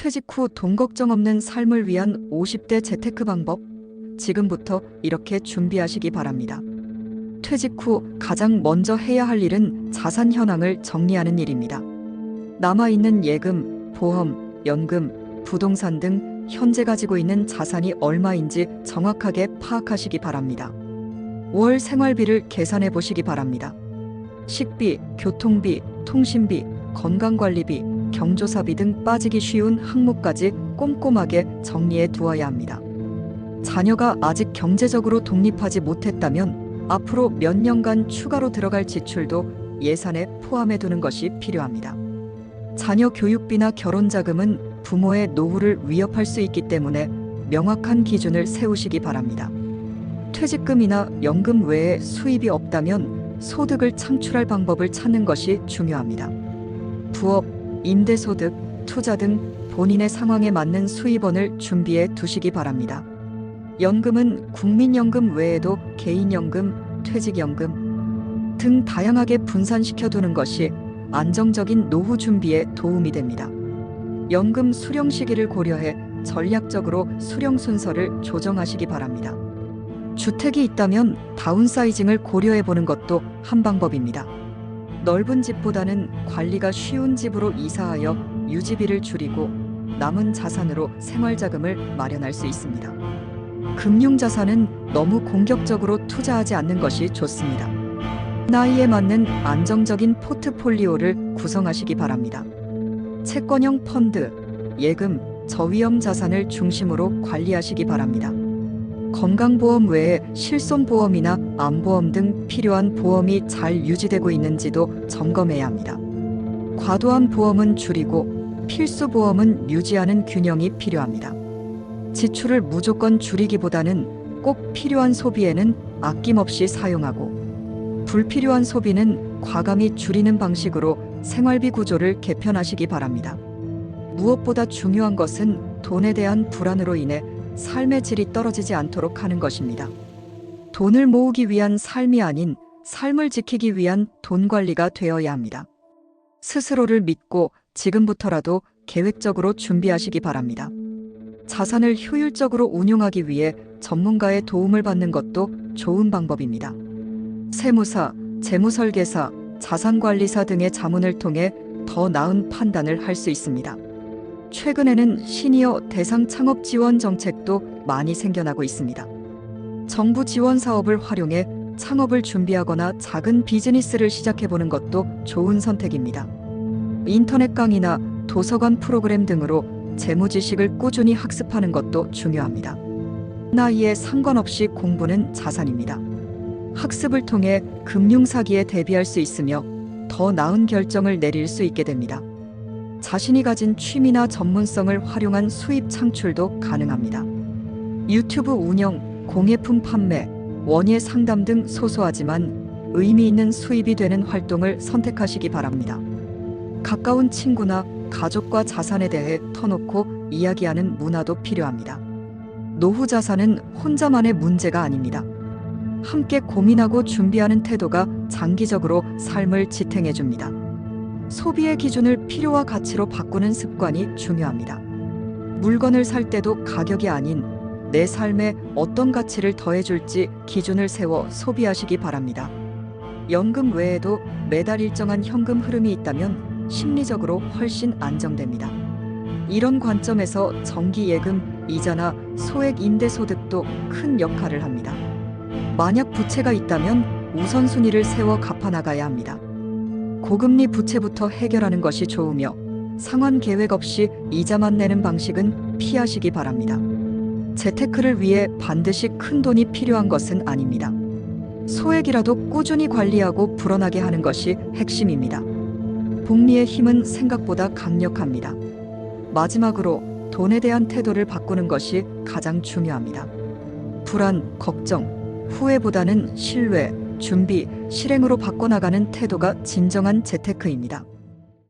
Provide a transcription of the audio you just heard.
퇴직 후 돈 걱정 없는 삶을 위한 50대 재테크 방법. 지금부터 이렇게 준비하시기 바랍니다. 퇴직 후 가장 먼저 해야 할 일은 자산 현황을 정리하는 일입니다. 남아있는 예금, 보험, 연금, 부동산 등 현재 가지고 있는 자산이 얼마인지 정확하게 파악하시기 바랍니다. 월 생활비를 계산해 보시기 바랍니다. 식비, 교통비, 통신비, 건강관리비, 경조사비 등 빠지기 쉬운 항목까지 꼼꼼하게 정리해 두어야 합니다. 자녀가 아직 경제적으로 독립하지 못했다면 앞으로 몇 년간 추가로 들어갈 지출도 예산에 포함해 두는 것이 필요합니다. 자녀 교육비나 결혼자금은 부모의 노후를 위협할 수 있기 때문에 명확한 기준을 세우시기 바랍니다. 퇴직금이나 연금 외에 수입이 없다면 소득을 창출할 방법을 찾는 것이 중요합니다. 부업, 임대소득, 투자 등 본인의 상황에 맞는 수입원을 준비해 두시기 바랍니다. 연금은 국민연금 외에도 개인연금, 퇴직연금 등 다양하게 분산시켜 두는 것이 안정적인 노후 준비에 도움이 됩니다. 연금 수령 시기를 고려해 전략적으로 수령 순서를 조정하시기 바랍니다. 주택이 있다면 다운사이징을 고려해 보는 것도 한 방법입니다. 넓은 집보다는 관리가 쉬운 집으로 이사하여 유지비를 줄이고 남은 자산으로 생활자금을 마련할 수 있습니다. 금융자산은 너무 공격적으로 투자하지 않는 것이 좋습니다. 나이에 맞는 안정적인 포트폴리오를 구성하시기 바랍니다. 채권형 펀드, 예금, 저위험 자산을 중심으로 관리하시기 바랍니다. 건강보험 외에 실손보험이나 암보험 등 필요한 보험이 잘 유지되고 있는지도 점검해야 합니다. 과도한 보험은 줄이고 필수 보험은 유지하는 균형이 필요합니다. 지출을 무조건 줄이기보다는 꼭 필요한 소비에는 아낌없이 사용하고 불필요한 소비는 과감히 줄이는 방식으로 생활비 구조를 개편하시기 바랍니다. 무엇보다 중요한 것은 돈에 대한 불안으로 인해 삶의 질이 떨어지지 않도록 하는 것입니다. 돈을 모으기 위한 삶이 아닌 삶을 지키기 위한 돈 관리가 되어야 합니다. 스스로를 믿고 지금부터라도 계획적으로 준비하시기 바랍니다. 자산을 효율적으로 운용하기 위해 전문가의 도움을 받는 것도 좋은 방법입니다. 세무사, 재무설계사, 자산관리사 등의 자문을 통해 더 나은 판단을 할 수 있습니다. 최근에는 시니어 대상 창업 지원 정책도 많이 생겨나고 있습니다. 정부 지원 사업을 활용해 창업을 준비하거나 작은 비즈니스를 시작해보는 것도 좋은 선택입니다. 인터넷 강의나 도서관 프로그램 등으로 재무 지식을 꾸준히 학습하는 것도 중요합니다. 나이에 상관없이 공부는 자산입니다. 학습을 통해 금융 사기에 대비할 수 있으며 더 나은 결정을 내릴 수 있게 됩니다. 자신이 가진 취미나 전문성을 활용한 수입 창출도 가능합니다. 유튜브 운영, 공예품 판매, 원예 상담 등 소소하지만 의미 있는 수입이 되는 활동을 선택하시기 바랍니다. 가까운 친구나 가족과 자산에 대해 터놓고 이야기하는 문화도 필요합니다. 노후 자산은 혼자만의 문제가 아닙니다. 함께 고민하고 준비하는 태도가 장기적으로 삶을 지탱해 줍니다. 소비의 기준을 필요와 가치로 바꾸는 습관이 중요합니다. 물건을 살 때도 가격이 아닌 내 삶에 어떤 가치를 더해줄지 기준을 세워 소비하시기 바랍니다. 연금 외에도 매달 일정한 현금 흐름이 있다면 심리적으로 훨씬 안정됩니다. 이런 관점에서 정기예금, 이자나 소액 임대소득도 큰 역할을 합니다. 만약 부채가 있다면 우선순위를 세워 갚아나가야 합니다. 고금리 부채부터 해결하는 것이 좋으며 상환 계획 없이 이자만 내는 방식은 피하시기 바랍니다. 재테크를 위해 반드시 큰 돈이 필요한 것은 아닙니다. 소액이라도 꾸준히 관리하고 불어나게 하는 것이 핵심입니다. 복리의 힘은 생각보다 강력합니다. 마지막으로 돈에 대한 태도를 바꾸는 것이 가장 중요합니다. 불안, 걱정, 후회보다는 신뢰, 준비, 실행으로 바꿔나가는 태도가 진정한 재테크입니다.